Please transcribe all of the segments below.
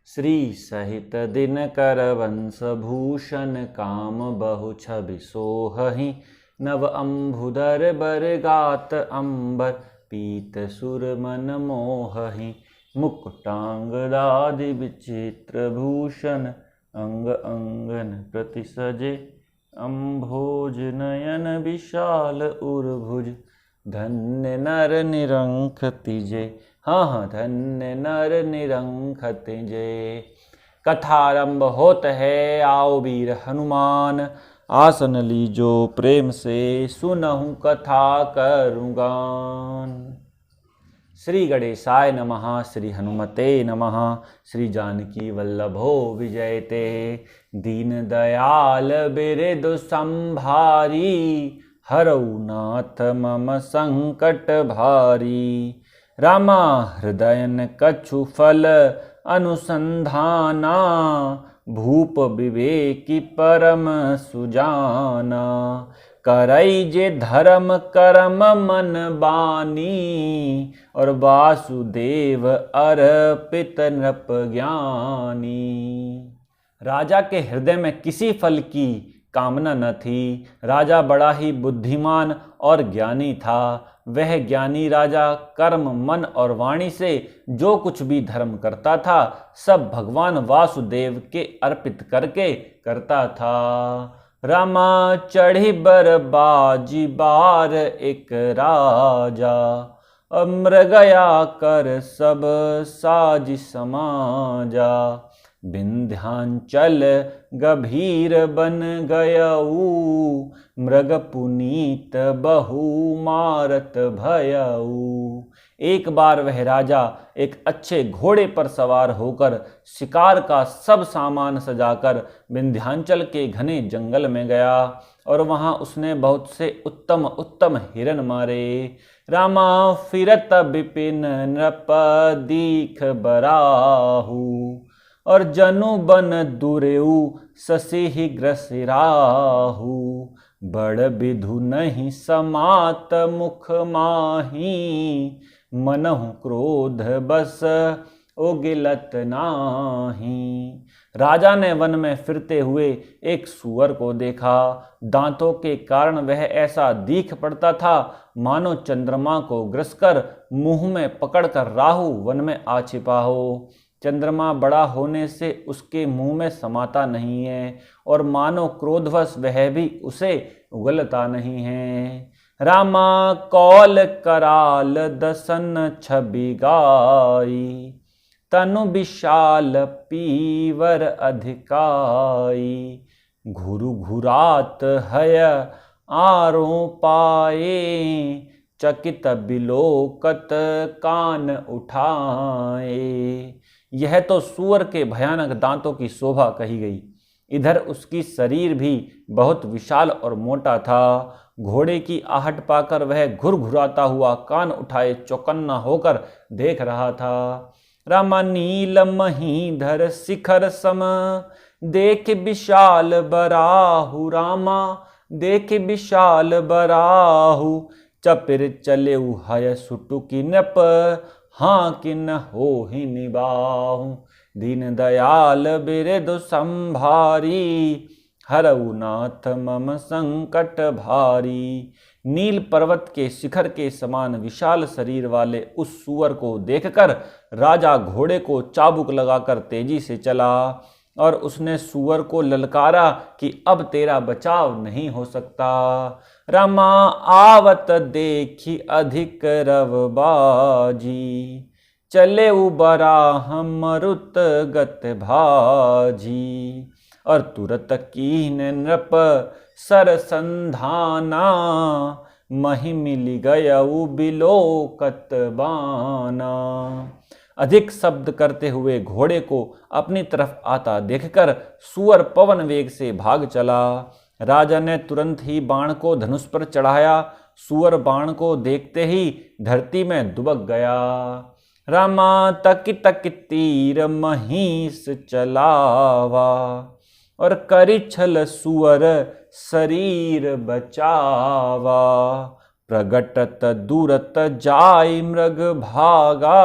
श्री सहित दिनकर वंश भूषण काम बहु छवि सोहहि नव अम्भुदर बर गात अंबर पीत सुर मन मोहहि मुकुटांगदादि विचित्र भूषण अंग अंगन प्रति सजे अम्भोज नयन विशाल उर्भुज धन्य नर निरंख तिजे। हाँ, धन्य नर निरंख तिजे। कथारंभ होत है, आओ वीर हनुमान, आसन लीजो प्रेम से सुनहु कथा करूँगान। श्री गणेशाय नमः। श्री हनुमते नमः। श्री जानकी वल्लभो विजयते। दीन दयाल बिरदु संभारी हरऊ नाथ मम संकट भारी। रामा हृदयन कछु फल अनुसंधाना भूप विवेकी परम सुजाना। करई जे धर्म करम मन बानी और वासुदेव अर्पित नृप ज्ञानी। राजा के हृदय में किसी फल की कामना न थी। राजा बड़ा ही बुद्धिमान और ज्ञानी था। वह ज्ञानी राजा कर्म मन और वाणी से जो कुछ भी धर्म करता था सब भगवान वासुदेव के अर्पित करके करता था। रामा चढ़ी बर बाजी बार एक राजा मृगया कर सब साज समाजा। विंध्याचल गभीर बन गयऊ मृग पुनीत बहु मारत भयऊ। एक बार वह राजा एक अच्छे घोड़े पर सवार होकर शिकार का सब सामान सजाकर विंध्याचल के घने जंगल में गया और वहां उसने बहुत से उत्तम उत्तम हिरण मारे। रामा फिरत विपिन नृप दीख बराहू और जनु बन दुरेऊ ससिहि ग्रसिराहू। बड़ विधु नहीं समात मुख माही मनहु क्रोध बस उगिलत नाही। राजा ने वन में फिरते हुए एक सूअर को देखा। दांतों के कारण वह ऐसा दीख पड़ता था मानो चंद्रमा को ग्रसकर मुंह में पकड़कर राहु वन में आ छिपा हो। चंद्रमा बड़ा होने से उसके मुंह में समाता नहीं है और मानो क्रोधवश वह भी उसे उगलता नहीं है। रामा कौल कराल दसन छवि गाई तनु विशाल पीवर अधिकाई। घुरु घुरात हय आरों पाए चकित बिलोकत कान उठाए। यह तो सूअर के भयानक दांतों की शोभा कही गई। इधर उसकी शरीर भी बहुत विशाल और मोटा था। घोड़े की आहट पाकर वह घुरघुराता हुआ कान उठाए चौकन्ना होकर देख रहा था। रामा नील महीधर शिखर सम देख विशाल बराहु। रामा देख विशाल बराहु चपिर चले हय सुटुकी नप हाँ किन हो ही निबाहु। दीन दयाल बिरदु संभारी हरऊ नाथ मम संकट भारी। नील पर्वत के शिखर के समान विशाल शरीर वाले उस सूअर को देखकर राजा घोड़े को चाबुक लगाकर तेजी से चला और उसने सूअर को ललकारा कि अब तेरा बचाव नहीं हो सकता। रामा आवत देखी अधिक रवबाजी चले उबरा हम मरुत गत भाजी। और तुरत कीन नृप सर संधाना मही मिली गयऊ बिलोकत बाना। अधिक शब्द करते हुए घोड़े को अपनी तरफ आता देखकर सूअर पवन वेग से भाग चला। राजा ने तुरंत ही बाण को धनुष पर चढ़ाया। सूअर बाण को देखते ही धरती में दुबक गया। रामा तक तक तीर महिष चलावा और करी छल सूअर शरीर बचावा। प्रगटत दूरत जाय मृग भागा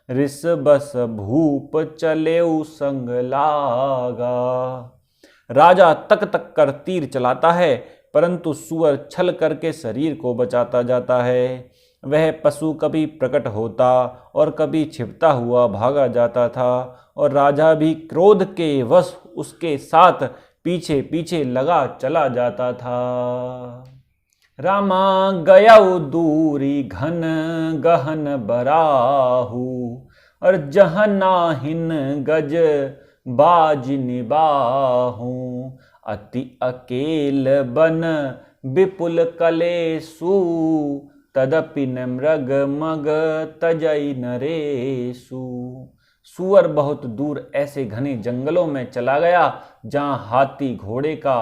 रिस बस भूप चलेऊ संग लागा। राजा तक तक कर तीर चलाता है, परंतु सुअर छल करके शरीर को बचाता जाता है। वह पशु कभी प्रकट होता और कभी छिपता हुआ भागा जाता था, और राजा भी क्रोध के वश उसके साथ पीछे पीछे लगा चला जाता था। रामा गयऊ दूरी घन गहन बराहू, और जहाँ नाहिन गज बाज निबाहू। अति अकेल बन विपुल कलेसु, तदपि न मृग मग तजई नरेसु। सूअर बहुत दूर ऐसे घने जंगलों में चला गया जहाँ हाथी घोड़े का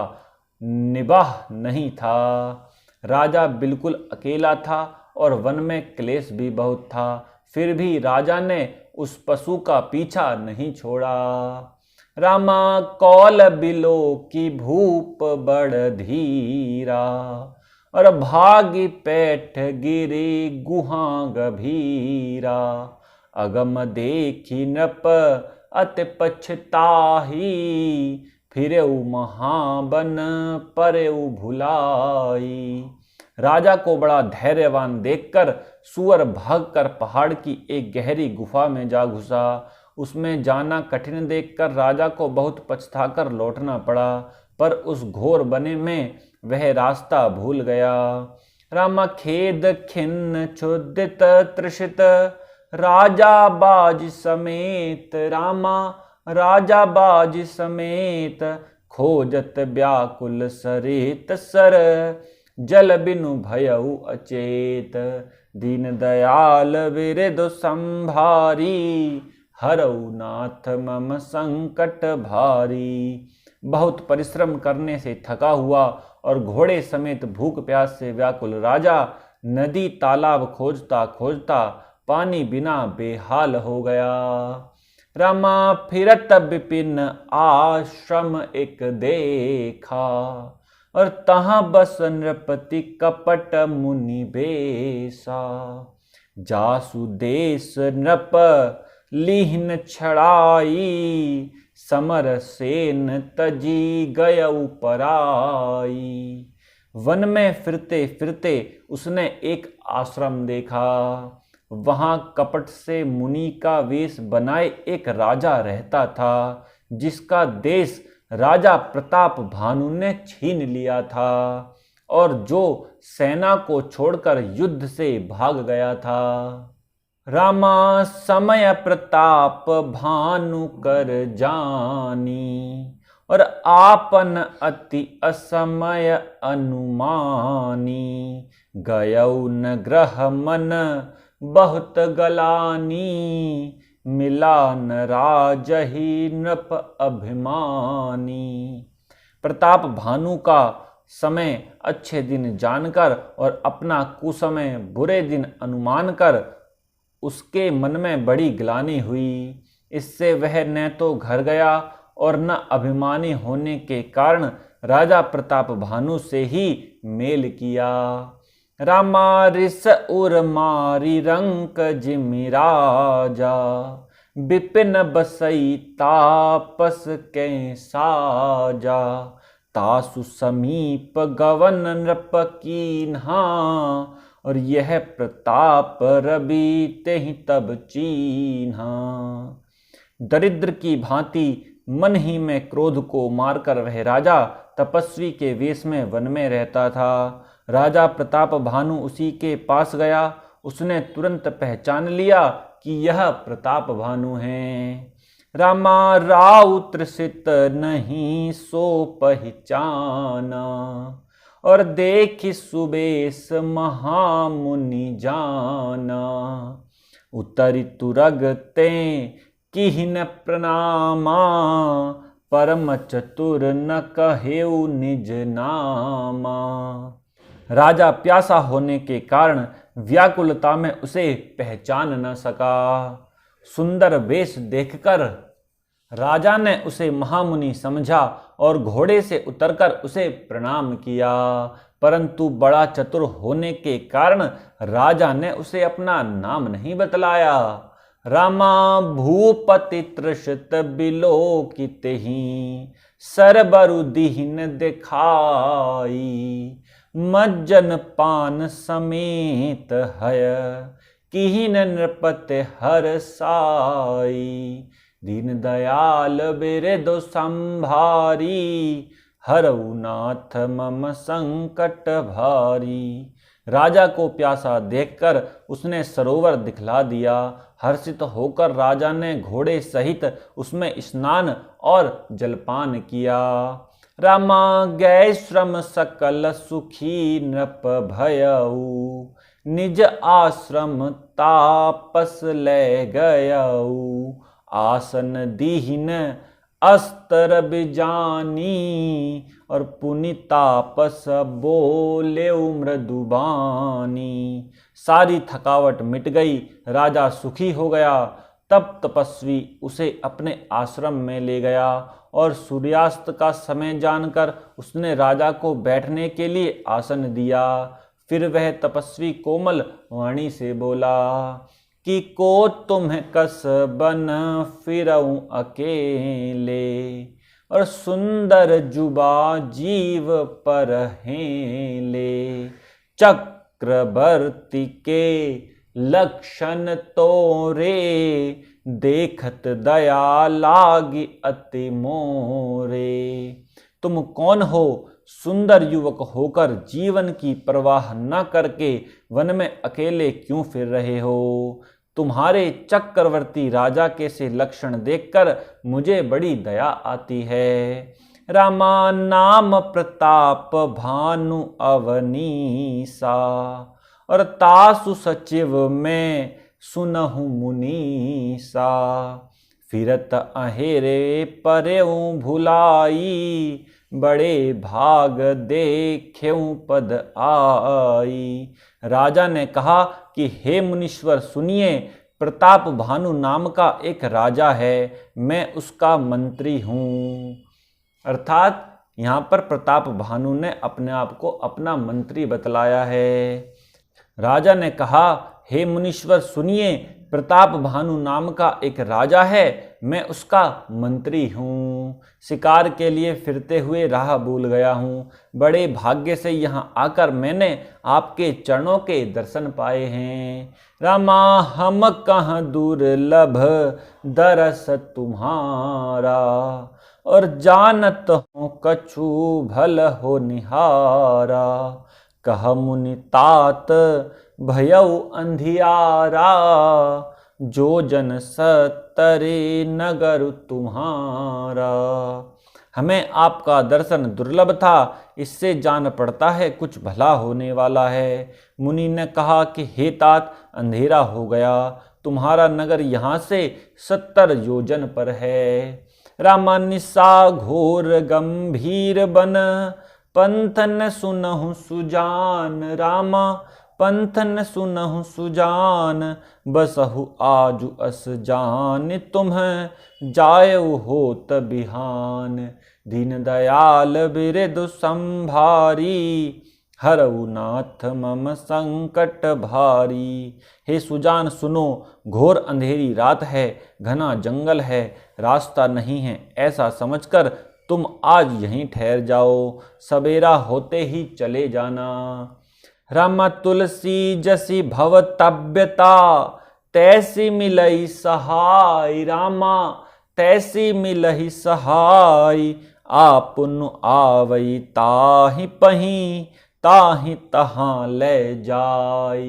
निबाह नहीं था। राजा बिल्कुल अकेला था और वन में क्लेश भी बहुत था, फिर भी राजा ने उस पशु का पीछा नहीं छोड़ा। रामा कौल बिलो की भूप बड़ धीरा, और भागी पैठ गिरी गुहा गभीरा। अगम देखी नृप अति पछताही, फिरेऊ महाबन परेऊ भुलाई। राजा को बड़ा धैर्यवान देखकर सूअर भागकर पहाड़ की एक गहरी गुफा में जा घुसा। उसमें जाना कठिन देखकर राजा को बहुत पछताकर लौटना पड़ा, पर उस घोर बने में वह रास्ता भूल गया। रामा खेद खिन्न क्षुदित तृषित, राजा बाज समेत। रामा राजा बाज समेत, खोजत व्याकुल सरित सर। जल बिनु भयउ अचेत, दीन दयाल विरधु संभारी। हरऊ नाथ मम संकट भारी। बहुत परिश्रम करने से थका हुआ और घोड़े समेत भूख प्यास से व्याकुल राजा नदी तालाब खोजता खोजता पानी बिना बेहाल हो गया। रामा फिरत विपिन आश्रम एक देखा, और तहाँ बस नृपति कपट मुनि बेसा। जासु देश नृप लीहन छड़ाई, समर सेन तजी गयऊ पराई। वन में फिरते फिरते उसने एक आश्रम देखा। वहां कपट से मुनि का वेश बनाए एक राजा रहता था, जिसका देश राजा प्रताप भानु ने छीन लिया था और जो सेना को छोड़कर युद्ध से भाग गया था। रामा समय प्रताप भानु कर जानी, और आपन अति असमय अनुमानी। गयऊ न ग्रह मन बहुत गलानी, मिला न राजहि नृप अभिमानी। प्रताप भानु का समय अच्छे दिन जानकर और अपना कुसमय बुरे दिन अनुमान कर उसके मन में बड़ी ग्लानि हुई। इससे वह न तो घर गया और न अभिमानी होने के कारण राजा प्रताप भानु से ही मेल किया। रामा रिस उर मारी रंक जिमि राजा, विपिन बसई तापस के साजा। तासु समीप गवन नृप कीन्हा, और यह प्रताप रवि तेहि तब चीन्हा। दरिद्र की भांति मन ही में क्रोध को मारकर वह राजा तपस्वी के वेश में वन में रहता था। राजा प्रताप भानु उसी के पास गया। उसने तुरंत पहचान लिया कि यह प्रताप भानु हैं। रामा राउत त्रसित नहीं सो पहचाना, और देखि सुबेश महामुनि जाना। उतरि तुरग ते किहिन प्रणामा, परम चतुर न कहेउ निज नामा। राजा प्यासा होने के कारण व्याकुलता में उसे पहचान न सका। सुंदर वेश देखकर राजा ने उसे महामुनि समझा और घोड़े से उतरकर उसे प्रणाम किया, परंतु बड़ा चतुर होने के कारण राजा ने उसे अपना नाम नहीं बतलाया। रामा भूपति तृषित बिलोकित ही, सरबरु दीन दिखाई, मज्जन पान समेत हय, किहिन नृपति हर साई, दीन दयाल बिरधु संभारी, हरऊ नाथ मम संकट भारी। राजा को प्यासा देखकर उसने सरोवर दिखला दिया। हर्षित होकर राजा ने घोड़े सहित उसमें स्नान और जलपान किया। रामा गए श्रम सकल सुखी नृप भयऊ, निज आश्रम तापस ले गयऊ, आसन दीन अस्तर बिजानी, और पुनि तापस बोले मृदुबानी। सारी थकावट मिट गई, राजा सुखी हो गया। तब तपस्वी उसे अपने आश्रम में ले गया और सूर्यास्त का समय जानकर उसने राजा को बैठने के लिए आसन दिया। फिर वह तपस्वी कोमल वाणी से बोला कि को तुम्हें कस बन फिरऊं अकेले, और सुंदर जुबा जीव पर हेले, चक्रवर्ती के लक्षण तोरे, देखत दया लागी अति मोरे। तुम कौन हो? सुंदर युवक होकर जीवन की परवाह न करके वन में अकेले क्यों फिर रहे हो? तुम्हारे चक्रवर्ती राजा के से लक्षण देखकर मुझे बड़ी दया आती है। रामा नाम प्रताप भानु अवनीसा, और तासु सचिव में सुनहु मुनीसा, फिरत अहेरे परेऊ भुलाई, बड़े भाग देखेऊ पद आई। राजा ने कहा कि हे मुनीश्वर सुनिए, प्रताप भानु नाम का एक राजा है, मैं उसका मंत्री हूँ। अर्थात यहाँ पर प्रताप भानु ने अपने आप को अपना मंत्री बतलाया है। राजा ने कहा हे मुनीश्वर सुनिए, प्रताप भानु नाम का एक राजा है, मैं उसका मंत्री हूँ। शिकार के लिए फिरते हुए राह भूल गया हूँ। बड़े भाग्य से यहाँ आकर मैंने आपके चरणों के दर्शन पाए हैं। रामा हम कहाँ दुर्लभ दरस तुम्हारा, और जानत हो कछु भल हो निहारा, कह मुनि तात भयऊ अंधियारा, जो जन सतरे नगर तुम्हारा। हमें आपका दर्शन दुर्लभ था, इससे जान पड़ता है कुछ भला होने वाला है। मुनि ने कहा कि हे तात, अंधेरा हो गया, तुम्हारा नगर यहाँ से 70 योजन पर है। रामा निशा घोर गंभीर बन, पंथन सुनहु सुजान, रामा पंथन सुनहु सुजान, बसहु आजु अस जान, तुम्हें जायउ होत बिहान, दीन दयाल बिरधु संभारी, हरऊ नाथ मम संकट भारी। हे सुजान सुनो, घोर अंधेरी रात है, घना जंगल है, रास्ता नहीं है, ऐसा समझकर तुम आज यहीं ठहर जाओ, सवेरा होते ही चले जाना। रामा तुलसी जसी भवतव्यता, तैसी मिलई सहाय, रामा तैसी मिलही सहाय, आपुन आवई ताहि पही, ताहि तहाँ ले जाय,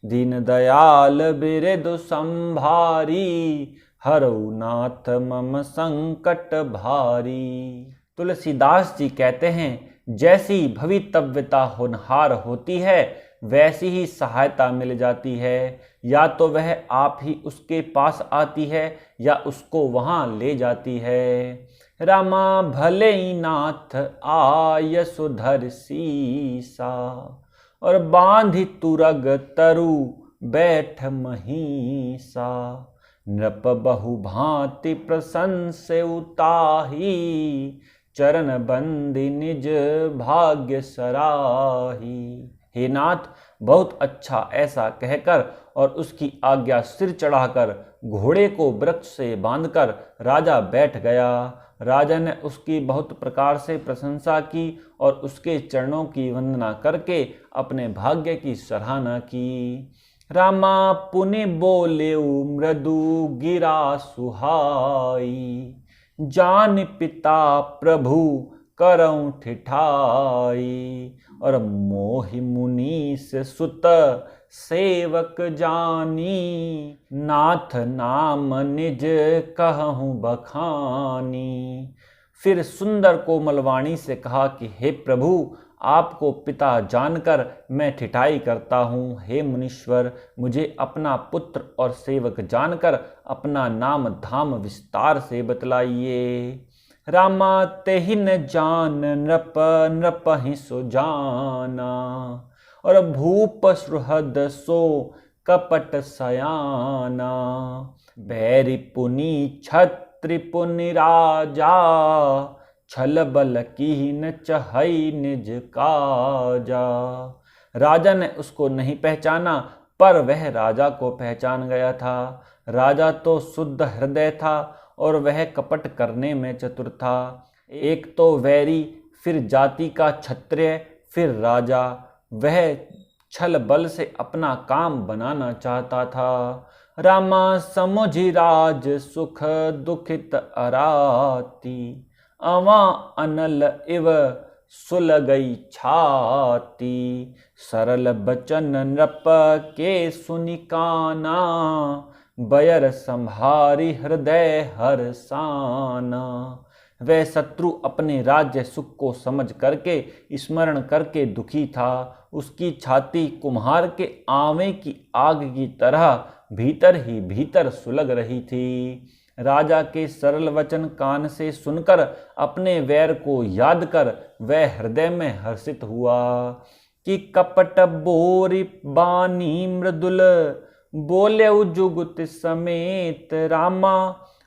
दीन दयाल बिरधु संभारी, हरऊ नाथ मम संकट भारी। तुलसीदास जी कहते हैं, जैसी भवितव्यता होनहार होती है वैसी ही सहायता मिल जाती है। या तो वह आप ही उसके पास आती है या उसको वहाँ ले जाती है। रामा भले ही नाथ आय सुधर सीसा, और बांधि तुरग तरु बैठ महीसा, नृप बहु भांति प्रशंसे उताही, चरण बंदी निज भाग्य सराही। हे नाथ बहुत अच्छा, ऐसा कहकर और उसकी आज्ञा सिर चढ़ाकर घोड़े को वृक्ष से बांधकर राजा बैठ गया। राजा ने उसकी बहुत प्रकार से प्रशंसा की और उसके चरणों की वंदना करके अपने भाग्य की सराहना की। रामा पुनि बोलेउ मृदु गिरा सुहाई, जान पिता प्रभु करऊं ठिठाई। और मोहि मुनीस सुत सेवक जानी, नाथ नाम निज कहूँ बखानी। फिर सुंदर कोमल वाणी से कहा कि हे प्रभु, आपको पिता जानकर मैं ठिठाई करता हूँ। हे मुनीश्वर, मुझे अपना पुत्र और सेवक जानकर अपना नाम धाम विस्तार से बतलाइए। रामा तेहि न जान नृप, नृप ही सो जाना। और भूप सुहृद सो कपट सयाना। बैरि पुनि छत्रि पुनि राजा, छल बल की न चहई निज काजा। राजा ने उसको नहीं पहचाना, पर वह राजा को पहचान गया था। राजा तो शुद्ध हृदय था और वह कपट करने में चतुर था। एक तो वैरी, फिर जाति का क्षत्रिय, फिर राजा। वह छल बल से अपना काम बनाना चाहता था। रामा समुझि राज सुख दुखित अराती, अवा अनल इव सुलगई छाती। सरल बचन नृप के सुनि काना, बयर संभारी हृदय हर्षाना। वह शत्रु अपने राज्य सुख को समझ करके स्मरण करके दुखी था। उसकी छाती कुम्हार के आंवे की आग की तरह भीतर ही भीतर सुलग रही थी। राजा के सरल वचन कान से सुनकर अपने वैर को याद कर वह हृदय में हर्षित हुआ कि कपट बोरी बानी मृदुल, बोलेउ जुगुत समेत। रामा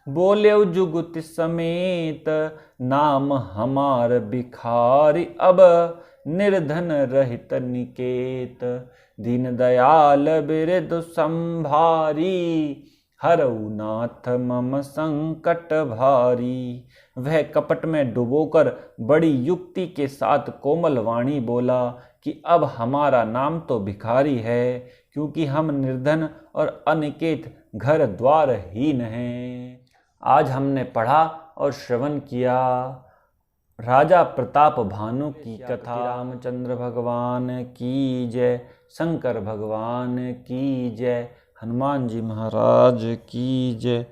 बोलेउ जुगुत समेत, नाम हमार भिखारी अब निर्धन रहित निकेत। दीन दयाल बिरधु संभारी, हरऊ नाथ मम संकट भारी। वह कपट में डुबोकर बड़ी युक्ति के साथ कोमल वाणी बोला कि अब हमारा नाम तो भिखारी है, क्योंकि हम निर्धन और अनिकेत घर द्वारहीन हैं। आज हमने पढ़ा और श्रवण किया राजा प्रताप भानु की कथा। रामचंद्र भगवान की जय, शंकर भगवान की जय, हनुमान जी महाराज की जय।